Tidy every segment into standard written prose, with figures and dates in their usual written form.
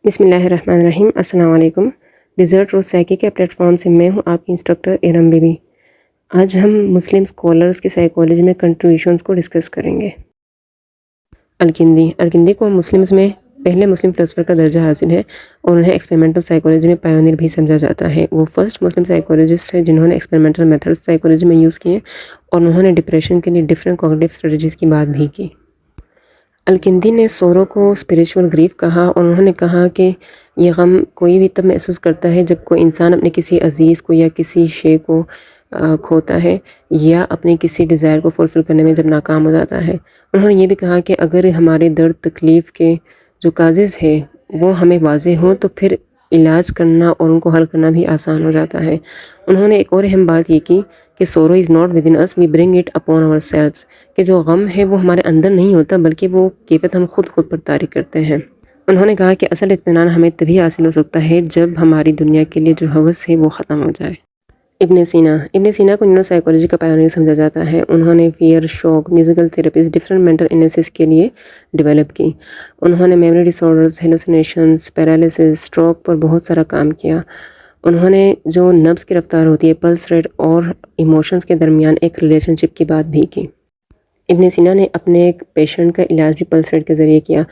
بسم اللہ الرحمن الرحیم۔ السلام علیکم۔ ڈیزرٹ روز سائیکی کے پلیٹ فارم سے میں ہوں آپ کی انسٹرکٹر ارم بی بی۔ آج ہم مسلم اسکالرس کی سائیکالوجی میں کنٹریبیوشنز کو ڈسکس کریں گے۔ الکندی کو مسلمز میں پہلے مسلم فلسفر کا درجہ حاصل ہے اور انہیں ایکسپیریمنٹل سائیکالوجی میں پائونیر بھی سمجھا جاتا ہے۔ وہ فرسٹ مسلم سائیکالوجسٹ ہے جنہوں نے ایکسپیریمنٹل میتھڈز سائیکالوجی میں یوز کیے اور انہوں نے ڈپریشن کے لیے ڈفرینٹ کوگنیٹیو اسٹریٹجیز کی بات بھی کی۔ الکندی نے سورو کو اسپریچول گریف کہا اور انہوں نے کہا کہ یہ غم کوئی بھی تب محسوس کرتا ہے جب کوئی انسان اپنے کسی عزیز کو یا کسی شے کو کھوتا ہے یا اپنے کسی ڈیزائر کو فلفل کرنے میں جب ناکام ہو جاتا ہے۔ انہوں نے یہ بھی کہا کہ اگر ہمارے درد تکلیف کے جو کازز ہے وہ ہمیں واضح ہوں تو پھر علاج کرنا اور ان کو حل کرنا بھی آسان ہو جاتا ہے۔ انہوں نے ایک اور اہم بات یہ کی کہ sorrow is not within us we bring it upon ourselves, کہ جو غم ہے وہ ہمارے اندر نہیں ہوتا بلکہ وہ کیفیت ہم خود پر طاری کرتے ہیں۔ انہوں نے کہا کہ اصل اطمینان ہمیں تبھی حاصل ہو سکتا ہے جب ہماری دنیا کے لیے جو ہوس ہے وہ ختم ہو جائے۔ ابن سینا کو نیورو سائیکالوجی کا پائونیر سمجھا جاتا ہے۔ انہوں نے فیئر، شوق، میوزیکل تھراپیز ڈفرینٹ مینٹل انیسس کے لیے ڈیولپ کی۔ انہوں نے میموری ڈس آرڈرز، ہیلوسینیشنز، پیرالسس، اسٹروک پر بہت سارا کام کیا۔ انہوں نے جو نبض کی رفتار ہوتی ہے، پلس ریٹ اور ایموشنز کے درمیان ایک ریلیشن شپ کی بات بھی کی۔ ابن سینا نے اپنے ایک پیشنٹ کا علاج بھی پلس ریٹ کے ذریعے کیا۔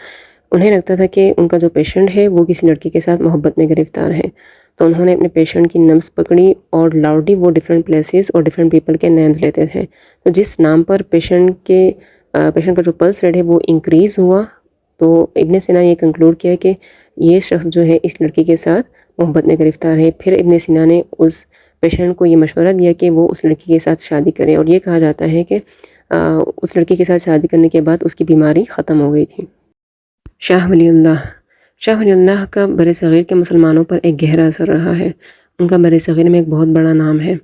انہیں لگتا تھا کہ ان کا جو پیشنٹ ہے وہ کسی لڑکی کے ساتھ محبت میں گرفتار ہے، تو انہوں نے اپنے پیشنٹ کی نبض پکڑی اور لاؤڈلی وہ ڈفرینٹ پلیسز اور ڈفرینٹ پیپل کے نیمز لیتے تھے، تو جس نام پر پیشنٹ کا جو پلس ریٹ ہے وہ انکریز ہوا، تو ابن سینا نے یہ کنکلوڈ کیا کہ یہ شخص جو ہے اس لڑکی کے ساتھ محبت میں گرفتار ہے۔ پھر ابن سینا نے اس پیشنٹ کو یہ مشورہ دیا کہ وہ اس لڑکی کے ساتھ شادی کرے، اور یہ کہا جاتا ہے کہ اس لڑکی کے ساتھ شادی کرنے کے بعد اس کی بیماری ختم ہو گئی تھی۔ شاہ ولی اللہ کا برصغیر کے مسلمانوں پر ایک گہرا اثر رہا ہے۔ ان کا برصغیر میں ایک بہت بڑا نام ہے۔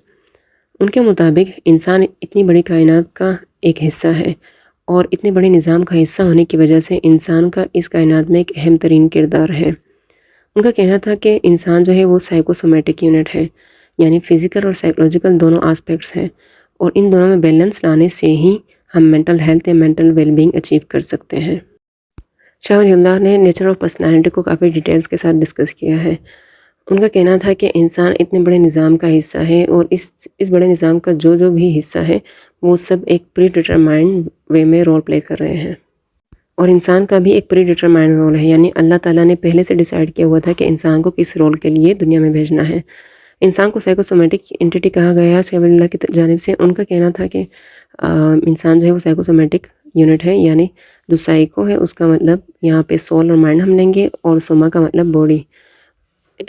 ان کے مطابق انسان اتنی بڑی کائنات کا ایک حصہ ہے اور اتنے بڑے نظام کا حصہ ہونے کی وجہ سے انسان کا اس کائنات میں ایک اہم ترین کردار ہے۔ ان کا کہنا تھا کہ انسان جو ہے وہ سائیکوسومیٹک یونٹ ہے، یعنی فزیکل اور سائیکولوجیکل دونوں آسپیکٹس ہیں، اور ان دونوں میں بیلنس لانے سے ہی ہم مینٹل ہیلتھ یا مینٹل ویل بینگ اچیو کر سکتے ہیں۔ شاہ ولی اللہ نے نیچر آف پرسنالٹی کو کافی ڈیٹیلز کے ساتھ ڈسکس کیا ہے۔ ان کا کہنا تھا کہ انسان اتنے بڑے نظام کا حصہ ہے اور اس بڑے نظام کا جو بھی حصہ ہے وہ سب ایک پری ڈٹرمائنڈ وے میں رول پلے کر رہے ہیں، اور انسان کا بھی ایک پری ڈٹرمائنڈ رول ہے، یعنی اللہ تعالیٰ نے پہلے سے ڈیسائیڈ کیا ہوا تھا کہ انسان کو کس رول کے لیے دنیا میں بھیجنا ہے۔ انسان کو سائیکوسومیٹک انٹیٹی کہا گیا شاہ ولی اللہ کی جانب سے۔ ان کا کہنا تھا کہ انسان جو ہے وہ سائیکوسومیٹک یونٹ ہے، یعنی جو سائیکو ہے اس کا مطلب یہاں پہ سول اور مائنڈ ہم لیں گے، اور سوما کا مطلب باڈی۔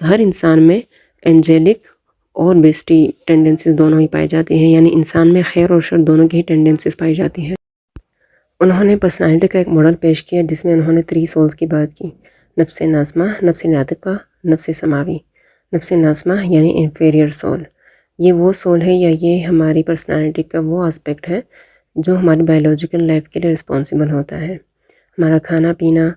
ہر انسان میں اینجیلک اور بیسٹی ٹینڈنسیز دونوں ہی پائی جاتی ہیں، یعنی انسان میں خیر اور شر دونوں کی ہی ٹینڈنسیز پائی جاتی ہیں۔ انہوں نے پرسنالٹی کا ایک ماڈل پیش کیا جس میں انہوں نے 3 سولز کی بات کی: نفس ناظمہ، نفس ناطقہ، نفس سماوی۔ نفس ناظمہ یعنی انفیریئر سول، یہ وہ سول ہے یا یہ ہماری پرسنالٹی کا وہ آسپیکٹ ہے جو ہماری بائیولوجیکل لائف کے لیے رسپانسیبل ہوتا ہے۔ ہمارا کھانا پینا،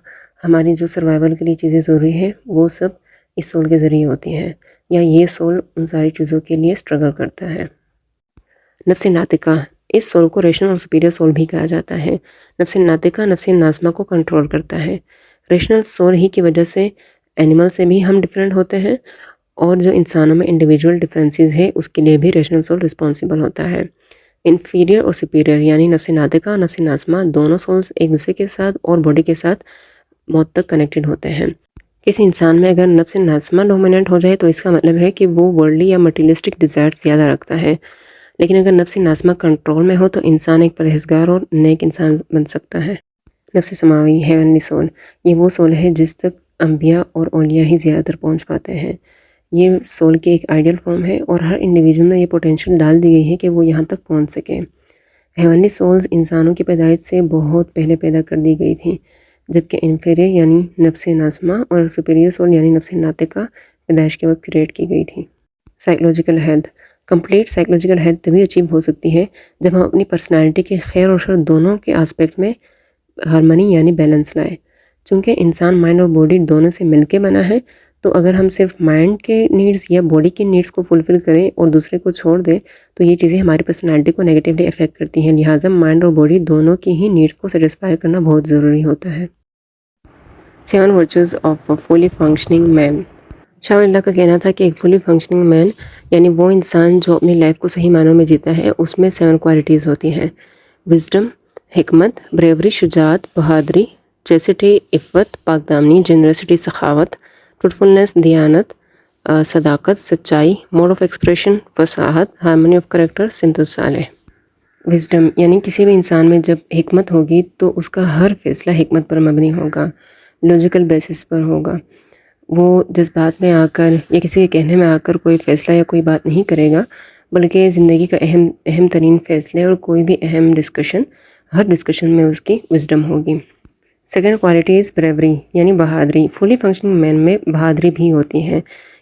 ہماری جو سروائیول کے لیے چیزیں ضروری ہیں وہ سب اس سول کے ذریعے ہوتی ہیں، یا یہ سول ان ساری چیزوں کے لیے اسٹرگل کرتا ہے۔ نفس ناطقہ، اس سول کو ریشنل اور سپیریئر سول بھی کہا جاتا ہے۔ نفس ناطقہ نفس ناظمہ کو کنٹرول کرتا ہے۔ ریشنل سول ہی کی وجہ سے اینیمل سے بھی ہم ڈفرینٹ ہوتے ہیں، اور جو انسانوں میں انڈیویجول ڈفرینسز ہے اس کے لیے بھی ریشنل سول رسپانسیبل ہوتا ہے۔ انفیریئر اور سپیریئر یعنی نفس ناطقہ اور نفس ناظمہ دونوں سولز ایک دوسرے کے ساتھ اور باڈی کے ساتھ موت تک کنیکٹڈ ہوتے ہیں۔ کسی انسان میں اگر نفس ناظمہ ڈومیننٹ ہو جائے تو اس کا مطلب ہے کہ وہ ورلڈلی یا مٹیریلسٹک ڈیزائر زیادہ رکھتا ہے، لیکن اگر نفس ناظمہ کنٹرول میں ہو تو انسان ایک پرہیزگار اور نیک انسان بن سکتا ہے۔ نفس سماوی، ہیونلی سول، یہ وہ سول ہے جس تک انبیاء اور اولیاء ہی زیادہ تر پہنچ پاتے ہیں۔ یہ سول کی ایک آئیڈیل فارم ہے اور ہر انڈیویجول میں یہ پوٹینشیل ڈال دی گئی ہے کہ وہ یہاں تک پہنچ سکے۔ ہیونلی سولز انسانوں کی پیدائش سے بہت پہلے پیدا کر دی گئی تھیں، جبکہ انفیریئر یعنی نفس ناظمہ اور سپیریئر سول یعنی نفس ناطقہ پیدائش کے وقت کریٹ کی گئی تھی۔ Psychological health, complete psychological health تبھی اچیو ہو سکتی ہے جب ہم اپنی پرسنالٹی کے خیر اور شر دونوں کے آسپیکٹ میں ہارمنی یعنی بیلنس لائیں۔ چونکہ انسان مائنڈ اور باڈی دونوں سے مل کے بنا ہے، تو اگر ہم صرف مائنڈ کے نیڈز یا باڈی کے نیڈز کو فلفل کریں اور دوسرے کو چھوڑ دیں تو یہ چیزیں ہماری پرسنالٹی کو نیگیٹیولی افیکٹ کرتی ہیں، لہٰذا مائنڈ اور باڈی دونوں کی ہی نیڈز کو سیٹسفائی کرنا بہت ضروری ہوتا ہے۔ 7 virtues of a fully functioning man. Shah Allah کا کہنا تھا کہ ایک فلی فنکشننگ مین یعنی وہ انسان جو اپنی لائف کو صحیح معنوں میں جیتا ہے، اس میں 7 کوالٹیز ہوتی ہیں: وزڈم، حکمت، بریوری شجاعت، بہادری، چیسٹی عفت پاک دامنی، جنرسٹی سخاوت، ٹروتفلنس دیانت، صداقت سچائی، موڈ آف ایکسپریشن فصاحت، ہارمونی آف کریکٹر سمت الصالح. وزڈم یعنی کسی بھی انسان میں جب حکمت ہوگی تو اس کا ہر فیصلہ حکمت پر مبنی ہوگا، لاجیکل بیسس پر ہوگا. وہ جذبات میں آ کر یا کسی کے کہنے میں آ کر کوئی فیصلہ یا کوئی بات نہیں کرے گا، بلکہ زندگی کا اہم ترین فیصلے اور کوئی بھی اہم ڈسکشن، ہر ڈسکشن میں اس کی وزڈم ہوگی. سیکنڈ کوالٹی از بریوری یعنی بہادری. فلی فنکشننگ مین میں بہادری بھی ہوتی ہے،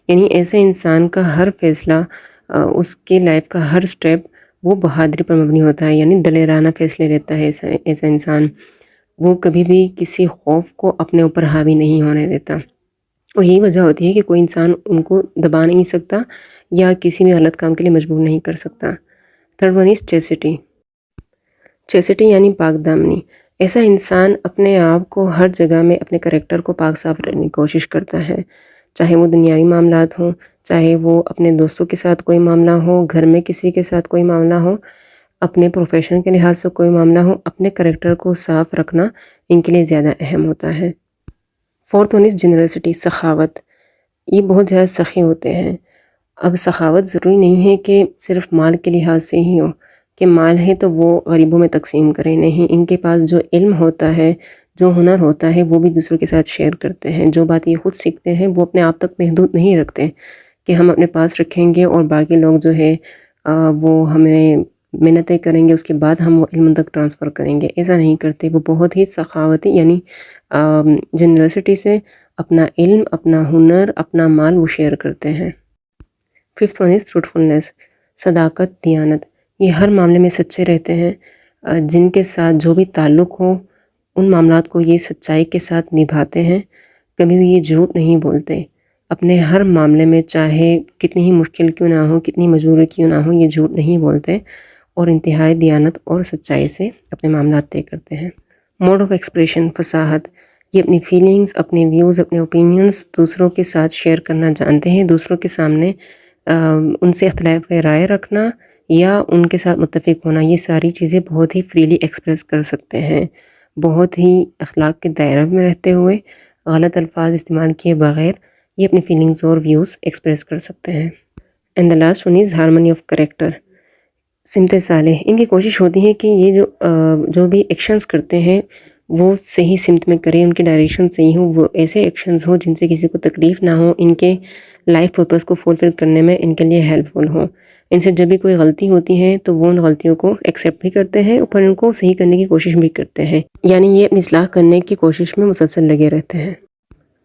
یعنی ایسے انسان کا ہر فیصلہ، اس کے لائف کا ہر سٹیپ وہ بہادری پر مبنی ہوتا ہے، یعنی دلیرانہ فیصلے لیتا ہے ایسا انسان. وہ کبھی بھی کسی خوف کو اپنے اوپر حاوی نہیں ہونے دیتا، اور یہی وجہ ہوتی ہے کہ کوئی انسان ان کو دبا نہیں سکتا یا کسی بھی غلط کام کے لیے مجبور نہیں کر سکتا. Third one is چیسٹی. چیسٹی یعنی پاک دامنی. ایسا انسان اپنے آپ کو ہر جگہ میں اپنے کریکٹر کو پاک صاف رکھنے کی کوشش کرتا ہے، چاہے وہ دنیاوی معاملات ہوں، چاہے وہ اپنے دوستوں کے ساتھ کوئی معاملہ ہو، گھر میں کسی کے ساتھ کوئی معاملہ ہو، اپنے پروفیشن کے لحاظ سے کوئی معاملہ ہو. اپنے کریکٹر کو صاف رکھنا ان کے لیے زیادہ اہم ہوتا ہے. فورتھ ون از جنرسٹی سخاوت. یہ بہت زیادہ سخی ہوتے ہیں. اب سخاوت ضروری نہیں ہے کہ صرف مال کے لحاظ سے ہی ہو کہ مال ہے تو وہ غریبوں میں تقسیم کریں، نہیں، ان کے پاس جو علم ہوتا ہے، جو ہنر ہوتا ہے، وہ بھی دوسروں کے ساتھ شیئر کرتے ہیں. جو بات یہ خود سیکھتے ہیں وہ اپنے آپ تک محدود نہیں رکھتے کہ ہم اپنے پاس رکھیں گے اور باقی لوگ جو ہے وہ ہمیں محنتیں کریں گے، اس کے بعد ہم وہ علم تک ٹرانسفر کریں گے. ایسا نہیں کرتے. وہ بہت ہی سخاوتی یعنی جنرسٹی سے اپنا علم، اپنا ہنر، اپنا مال وہ شیئر کرتے ہیں. ففتھ ون از ٹروتفلنس صداقت دیانت. یہ ہر معاملے میں سچے رہتے ہیں. جن کے ساتھ جو بھی تعلق ہو ان معاملات کو یہ سچائی کے ساتھ نبھاتے ہیں، کبھی بھی یہ جھوٹ نہیں بولتے. اپنے ہر معاملے میں چاہے کتنی ہی مشکل کیوں نہ ہو، کتنی مجبوری کیوں نہ ہو، یہ جھوٹ نہیں بولتے اور انتہائی دیانت اور سچائی سے اپنے معاملات طے کرتے ہیں. موڈ آف ایکسپریشن فصاحت. یہ اپنی فیلنگز، اپنے ویوز، اپنے اوپینینز دوسروں کے ساتھ شیئر کرنا جانتے ہیں. دوسروں کے سامنے ان سے اختلاف رائے رکھنا یا ان کے ساتھ متفق ہونا، یہ ساری چیزیں بہت ہی فریلی ایکسپریس کر سکتے ہیں، بہت ہی اخلاق کے دائرہ میں رہتے ہوئے، غلط الفاظ استعمال کیے بغیر یہ اپنی فیلنگز اور ویوز ایکسپریس کر سکتے ہیں. And the last one is harmony of character سمت صالح. ان کی کوشش ہوتی ہے کہ یہ جو بھی ایکشنز کرتے ہیں وہ صحیح سمت میں کریں، ان کے ڈائریکشن صحیح ہوں، وہ ایسے ایکشنز ہوں جن سے کسی کو تکلیف نہ ہو، ان کے لائف پرپس کو فلفل کرنے میں ان کے لیے ہیلپ فل ہوں. ان سے جب بھی کوئی غلطی ہوتی ہے تو وہ ان غلطیوں کو ایکسیپٹ بھی کرتے ہیں، اوپر ان کو صحیح کرنے کی کوشش بھی کرتے ہیں، یعنی یہ اپنی اصلاح کرنے کی کوشش میں مسلسل لگے رہتے ہیں.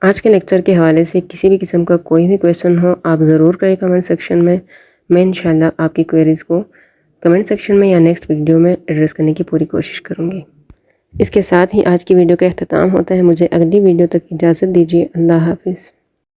آج کے لیکچر کے حوالے سے کسی بھی قسم کا کوئی بھی کویشچن ہو آپ ضرور کریں کمنٹ سیکشن میں. میں انشاءاللہ آپ کی کوئریز کو کمنٹ سیکشن میں یا نیکسٹ ویڈیو میں ایڈریس کرنے کی پوری کوشش کروں گی. اس کے ساتھ ہی آج کی ویڈیو کا اختتام ہوتا ہے. مجھے اگلی ویڈیو تک اجازت دیجیے. اللہ حافظ.